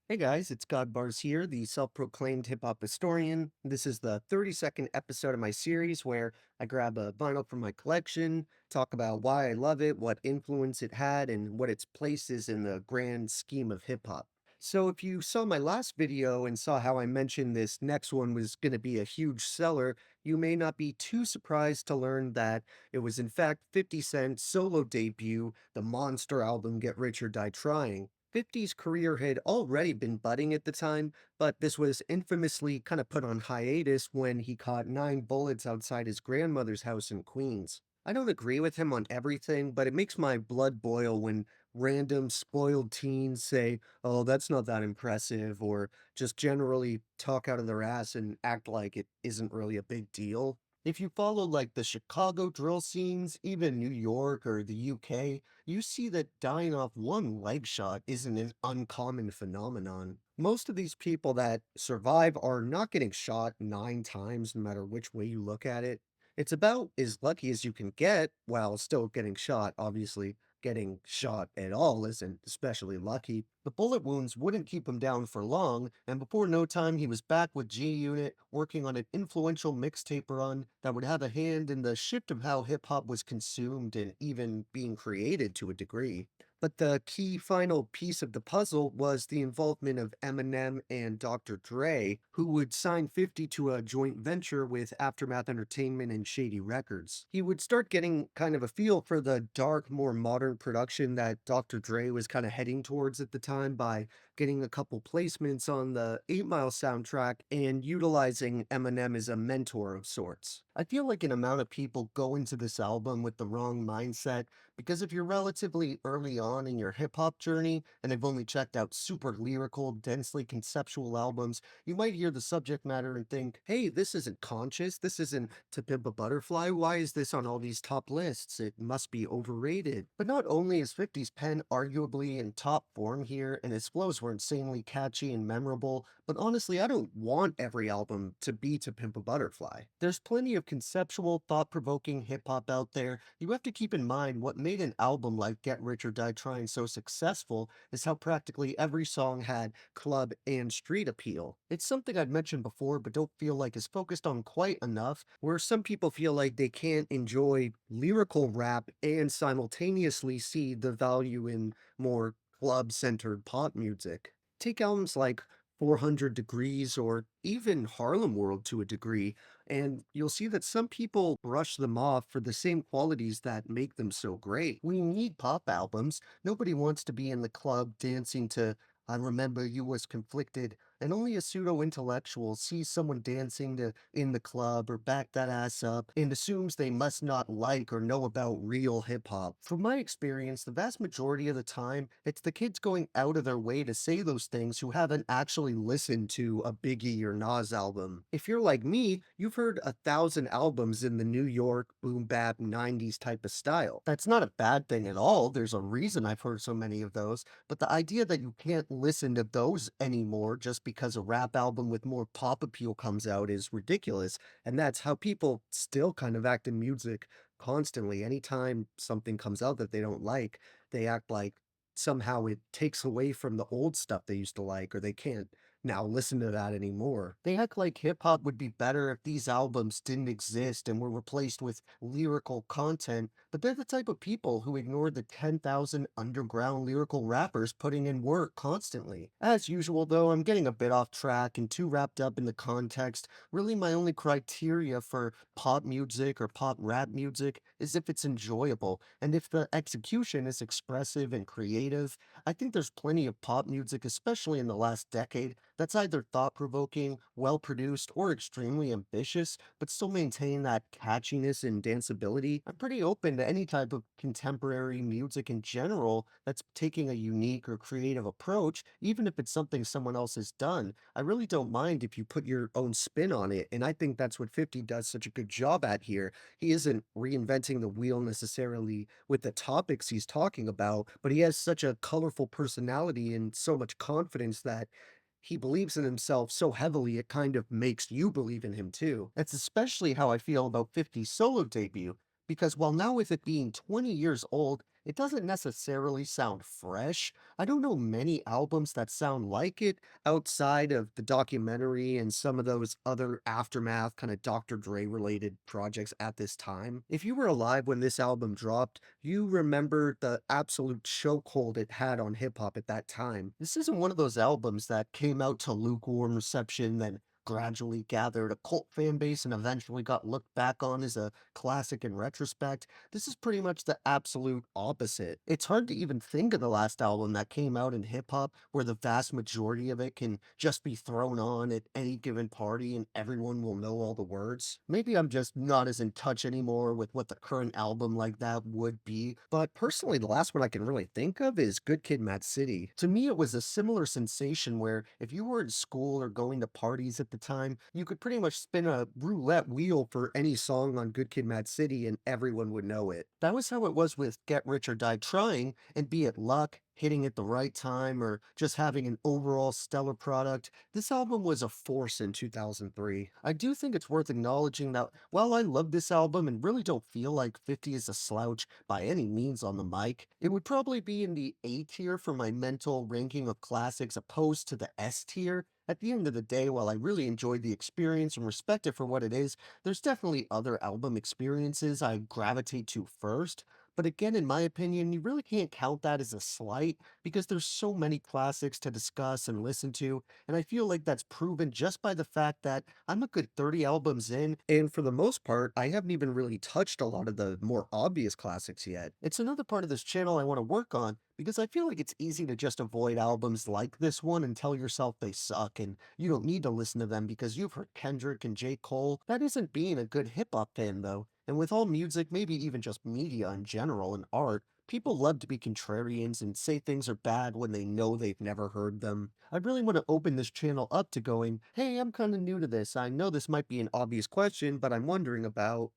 Hey guys, it's Godbars here, the self-proclaimed hip-hop historian. This is the 32nd episode of my series where I grab a vinyl from my collection, talk about why I love it, what influence it had, and what its place is in the grand scheme of hip-hop. So if you saw my last video and saw how I mentioned this next one was going to be a huge seller, you may not be too surprised to learn that it was in fact 50 Cent's solo debut, the monster album Get Rich or Die Trying. 50's career had already been budding at the time, but this was infamously kind of put on hiatus when he caught 9 bullets outside his grandmother's house in Queens. I don't agree with him on everything, but it makes my blood boil when random spoiled teens say, oh, that's not that impressive, or just generally talk out of their ass and act like it isn't really a big deal. If you follow like the Chicago drill scenes, even New York or the UK, you see that dying off one leg shot isn't an uncommon phenomenon. Most of these people that survive are not getting shot 9 times, no matter which way you look at it. It's about as lucky as you can get while still getting shot. Obviously, getting shot at all isn't especially lucky. The bullet wounds wouldn't keep him down for long, and before no time, he was back with G Unit, working on an influential mixtape run that would have a hand in the shift of how hip hop was consumed and even being created to a degree. But the key final piece of the puzzle was the involvement of Eminem and Dr. Dre, who would sign 50 to a joint venture with Aftermath Entertainment and Shady Records. He would start getting kind of a feel for the dark, more modern production that Dr. Dre was kind of heading towards at the time by getting a couple placements on the 8 Mile soundtrack and utilizing Eminem as a mentor of sorts. I feel like an amount of people go into this album with the wrong mindset because if you're relatively early on in your hip hop journey and have only checked out super lyrical, densely conceptual albums, you might hear the subject matter and think, hey, this isn't conscious, this isn't To Pimp a Butterfly, why is this on all these top lists? It must be overrated. But not only is 50's pen arguably in top form here, and his flows were insanely catchy and memorable, but honestly, I don't want every album to be To Pimp a Butterfly. There's plenty of conceptual, thought-provoking hip-hop out there. You have to keep in mind what made an album like Get Rich or Die Trying so successful is how practically every song had club and street appeal. It's something I've mentioned before but don't feel like is focused on quite enough, where some people feel like they can't enjoy lyrical rap and simultaneously see the value in more club-centered pop music. Take albums like 400 Degrees or even Harlem World to a degree, and you'll see that some people brush them off for the same qualities that make them so great. We need pop albums. Nobody wants to be in the club dancing to I Remember You Was Conflicted, and only a pseudo-intellectual sees someone dancing to In the Club or Back That Ass Up and assumes they must not like or know about real hip-hop. From my experience, the vast majority of the time, it's the kids going out of their way to say those things who haven't actually listened to a Biggie or Nas album. If you're like me, you've heard 1,000 albums in the New York boom bap 90s type of style. That's not a bad thing at all. There's a reason I've heard so many of those, but the idea that you can't listen to those anymore just because a rap album with more pop appeal comes out is ridiculous. And that's how people still kind of act in music constantly. Anytime something comes out that they don't like, they act like somehow it takes away from the old stuff they used to like, or they can't now listen to that anymore. They act like hip hop would be better if these albums didn't exist and were replaced with lyrical content, but they're the type of people who ignore the 10,000 underground lyrical rappers putting in work constantly. As usual, though, I'm getting a bit off track and too wrapped up in the context. Really, my only criteria for pop music or pop rap music is if it's enjoyable, and if the execution is expressive and creative. I think there's plenty of pop music, especially in the last decade, that's either thought-provoking, well-produced, or extremely ambitious, but still maintain that catchiness and danceability. I'm pretty open to any type of contemporary music in general that's taking a unique or creative approach, even if it's something someone else has done. I really don't mind if you put your own spin on it, and I think that's what 50 does such a good job at here. He isn't reinventing the wheel necessarily with the topics he's talking about, but he has such a colorful personality and so much confidence that he believes in himself so heavily it kind of makes you believe in him too. That's especially how I feel about 50's solo debut, because while now with it being 20 years old, it doesn't necessarily sound fresh. I don't know many albums that sound like it outside of the documentary and some of those other aftermath kind of Dr. Dre related projects at this time. If you were alive when this album dropped, you remember the absolute chokehold it had on hip hop at that time. This isn't one of those albums that came out to lukewarm reception, then gradually gathered a cult fan base and eventually got looked back on as a classic in retrospect. This is pretty much the absolute opposite. It's hard to even think of the last album that came out in hip hop where the vast majority of it can just be thrown on at any given party and everyone will know all the words. Maybe I'm just not as in touch anymore with what the current album like that would be, but personally, the last one I can really think of is Good Kid, Mad City. To me, it was a similar sensation where if you were in school or going to parties at the time, you could pretty much spin a roulette wheel for any song on Good Kid, Mad City and everyone would know it. That was how it was with Get Rich or Die Trying, and be it luck, hitting at the right time, or just having an overall stellar product, this album was a force in 2003. I do think it's worth acknowledging that while I love this album and really don't feel like 50 is a slouch by any means on the mic, it would probably be in the A tier for my mental ranking of classics opposed to the S tier. At the end of the day, while I really enjoyed the experience and respect it for what it is, there's definitely other album experiences I gravitate to first. But again, in my opinion, you really can't count that as a slight because there's so many classics to discuss and listen to, and I feel like that's proven just by the fact that I'm a good 30 albums in, and for the most part, I haven't even really touched a lot of the more obvious classics yet. It's another part of this channel I want to work on because I feel like it's easy to just avoid albums like this one and tell yourself they suck and you don't need to listen to them because you've heard Kendrick and J. Cole. That isn't being a good hip hop fan though. And with all music, maybe even just media in general and art, people love to be contrarians and say things are bad when they know they've never heard them. I really want to open this channel up to going, hey, I'm kind of new to this. I know this might be an obvious question, but I'm wondering about.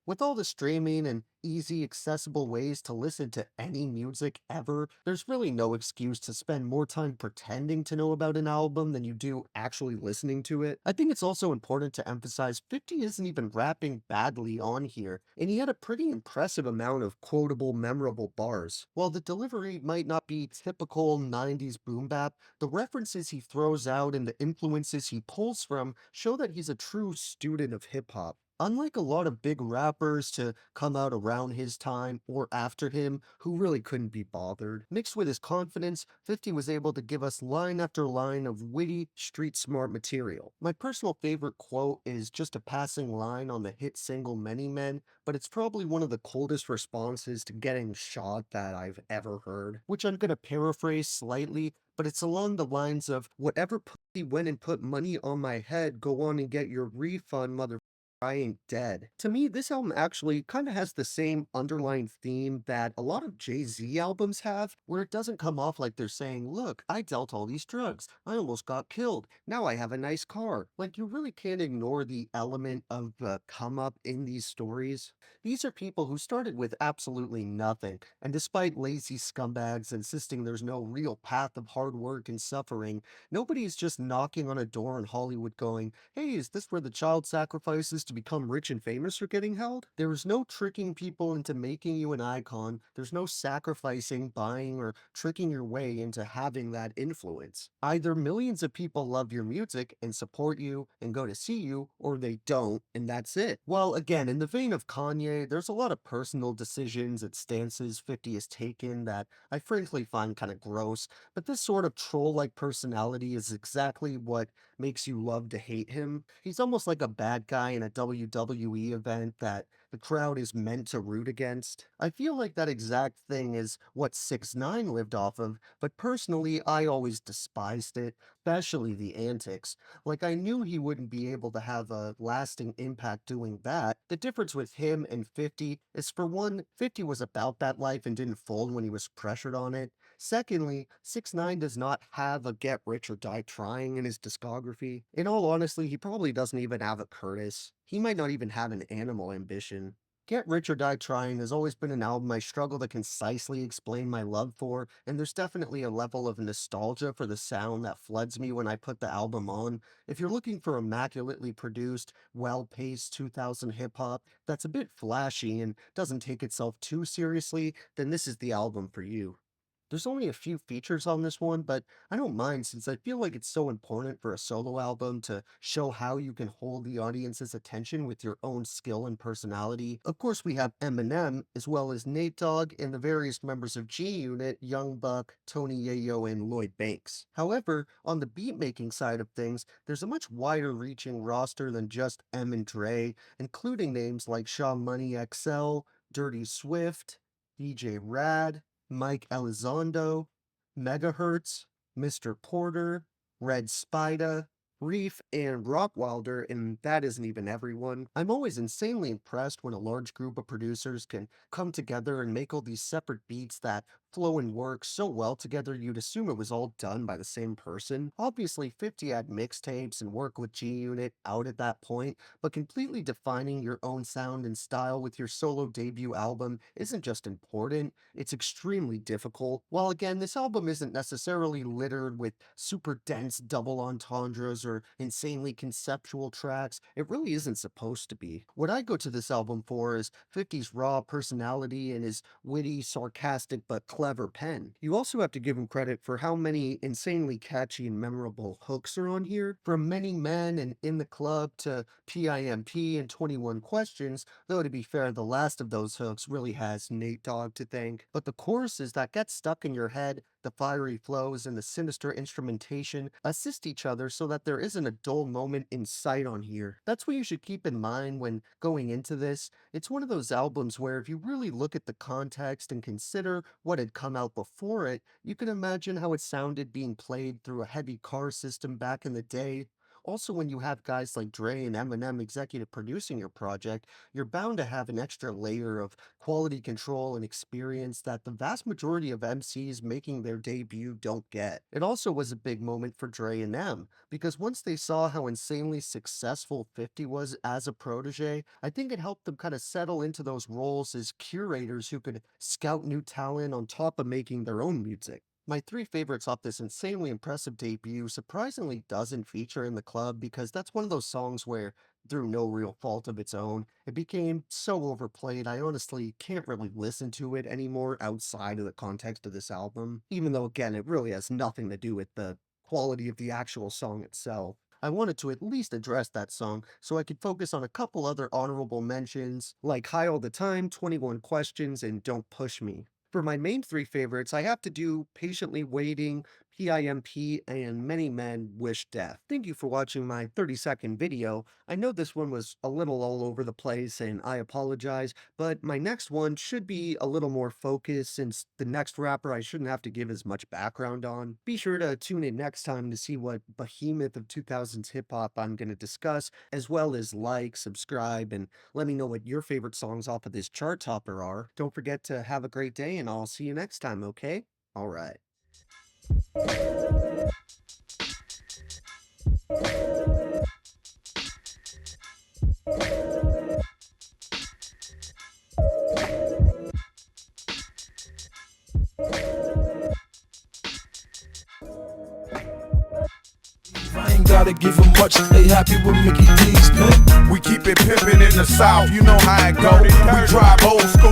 With all the streaming and easy, accessible ways to listen to any music ever, there's really no excuse to spend more time pretending to know about an album than you do actually listening to it. I think it's also important to emphasize 50 isn't even rapping badly on here, and he had a pretty impressive amount of quotable, memorable bars. While the delivery might not be typical 90s boom bap, the references he throws out and the influences he pulls from show that he's a true student of hip hop. Unlike a lot of big rappers to come out around his time or after him who really couldn't be bothered, mixed with his confidence, 50 was able to give us line after line of witty, street smart material. My personal favorite quote is just a passing line on the hit single Many Men, but it's probably one of the coldest responses to getting shot that I've ever heard, which I'm gonna paraphrase slightly, but it's along the lines of, whatever pussy went and put money on my head, go on and get your refund, mother. I Ain't Dead. To me, this album actually kind of has the same underlying theme that a lot of Jay-Z albums have, where it doesn't come off like they're saying, look, I dealt all these drugs. I almost got killed. Now I have a nice car. Like, you really can't ignore the element of the come up in these stories. These are people who started with absolutely nothing, and despite lazy scumbags insisting there's no real path of hard work and suffering, nobody's just knocking on a door in Hollywood going, hey, is this where the child sacrifices to become rich and famous are getting held? There is no tricking people into making you an icon. There's no sacrificing, buying, or tricking your way into having that influence. Either millions of people love your music and support you and go to see you, or they don't, and that's it. Well, again, in the vein of Kanye, there's a lot of personal decisions and stances 50 has taken that I frankly find kind of gross, but this sort of troll-like personality is exactly what makes you love to hate him. He's almost like a bad guy in a WWE event that the crowd is meant to root against. I feel like that exact thing is what 6 9 lived off of, but personally, I always despised it, especially the antics. Like, I knew he wouldn't be able to have a lasting impact doing that. The difference with him and 50 is, for one, 50 was about that life and didn't fold when he was pressured on it. Secondly, 6 9 does not have a Get Rich or Die Trying in his discography. In all honesty, he probably doesn't even have a Curtis. He might not even have an Animal Ambition. Get Rich or Die Trying has always been an album I struggle to concisely explain my love for, and there's definitely a level of nostalgia for the sound that floods me when I put the album on. If you're looking for immaculately produced, well-paced 2000 hip-hop that's a bit flashy and doesn't take itself too seriously, then this is the album for you. There's only a few features on this one, but I don't mind since I feel like it's so important for a solo album to show how you can hold the audience's attention with your own skill and personality. Of course, we have Eminem, as well as Nate Dogg and the various members of G Unit, Young Buck, Tony Yayo, and Lloyd Banks. However, on the beat making side of things, there's a much wider reaching roster than just M and Dre, including names like Shaw Money XL, Dirty Swift, DJ Rad, Mike Elizondo, Megahertz, Mr. Porter, Red Spida, Reef, and Rockwilder, and that isn't even everyone. I'm always insanely impressed when a large group of producers can come together and make all these separate beats that flow and work so well together you'd assume it was all done by the same person. Obviously, 50 had mixtapes and work with G Unit out at that point, but completely defining your own sound and style with your solo debut album isn't just important, it's extremely difficult. While again, this album isn't necessarily littered with super dense double entendres or insanely conceptual tracks, it really isn't supposed to be. What I go to this album for is 50's raw personality and his witty, sarcastic, but clever pen. You also have to give him credit for how many insanely catchy and memorable hooks are on here. From Many Men and In the Club to PIMP and 21 Questions, though to be fair, the last of those hooks really has Nate Dogg to thank. But the choruses that get stuck in your head, the fiery flows, and the sinister instrumentation assist each other so that there isn't a dull moment in sight on here. That's what you should keep in mind when going into this. It's one of those albums where if you really look at the context and consider what had come out before it, you can imagine how it sounded being played through a heavy car system back in the day. Also, when you have guys like Dre and Eminem executive producing your project, you're bound to have an extra layer of quality control and experience that the vast majority of MCs making their debut don't get. It also was a big moment for Dre and M, because once they saw how insanely successful 50 was as a protege, I think it helped them kind of settle into those roles as curators who could scout new talent on top of making their own music. My three favorites off this insanely impressive debut surprisingly doesn't feature In the Club because that's one of those songs where, through no real fault of its own, it became so overplayed I honestly can't really listen to it anymore outside of the context of this album, even though again it really has nothing to do with the quality of the actual song itself. I wanted to at least address that song so I could focus on a couple other honorable mentions like High All the Time, 21 Questions, and Don't Push Me. For my main three favorites, I have to do Patiently Waiting, PIMP, and Many Men Wish Death. Thank you for watching my 30-second video. I know this one was a little all over the place and I apologize, but my next one should be a little more focused since the next rapper I shouldn't have to give as much background on. Be sure to tune in next time to see what behemoth of 2000s hip-hop I'm going to discuss, as well as like, subscribe, and let me know what your favorite songs off of this chart topper are. Don't forget to have a great day and I'll see you next time, okay? Alright. I ain't gotta give them much, they happy with Mickey D's, man. We keep it pimpin' in the South, you know how it go. We drive old school